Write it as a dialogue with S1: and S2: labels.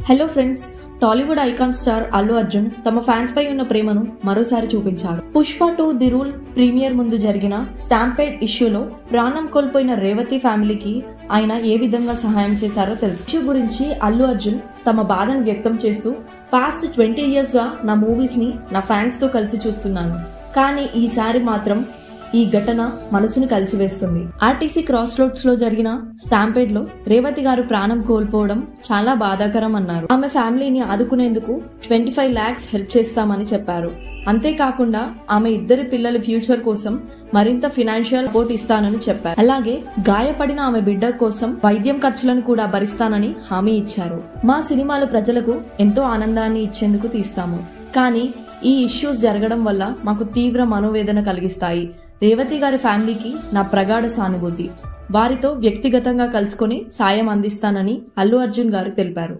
S1: Hello friends, Tollywood icon star Allu Arjun తమ fans పై ఉన్న ప్రేమను మరోసారి చూపించారు. పుష్ప 2 ది రూల్ ప్రీమియర్ ముందు జరిగిన స్టాంపేడ్ ఇష్యూలో ప్రాణం కోల్పోయిన రేవతి ఫ్యామిలీకి ఆయన ఏ విధంగా సహాయం చేశారో తెలుసు. ఇష్యూ గురించి అల్లు అర్జున్ తమ బాధను వ్యక్తం చేస్తూ, పాస్ట్ 20 years గా నా మూవీస్ ని నా ఫ్యాన్స్ తో కలిసి చూస్తున్నాను, కానీ ఈసారి మాత్రం ఈ ఘటన మనసును కలిసివేస్తుంది. ఆర్టీసీ క్రాస్ రోడ్స్ లో జరిగిన స్టాంపేడ్ లో రేవతి గారు ప్రాణం కోల్పోవడం చాలా బాధాకరం అన్నారు. ఆమె ఫ్యామిలీని ఆదుకునేందుకు 25 lakhs హెల్ప్ చేస్తామని చెప్పారు. అంతేకాకుండా ఆమె ఇద్దరి పిల్లల ఫ్యూచర్ కోసం మరింత ఫినాన్షియల్ సపోర్ట్ ఇస్తానని చెప్పారు. అలాగే గాయపడిన ఆమె బిడ్డ కోసం వైద్యం ఖర్చులను కూడా భరిస్తానని హామీ ఇచ్చారు. మా సినిమాలు ప్రజలకు ఎంతో ఆనందాన్ని ఇచ్చేందుకు తీస్తాము, కానీ ఈ ఇష్యూస్ జరగడం వల్ల మాకు తీవ్ర మనోవేదన కలిగిస్తాయి. రేవతి గారి ఫ్యామిలీకి నా ప్రగాఢ సానుభూతి. వారితో వ్యక్తిగతంగా కలుసుకొని సాయం అందిస్తానని అల్లు అర్జున్ గారు తెలిపారు.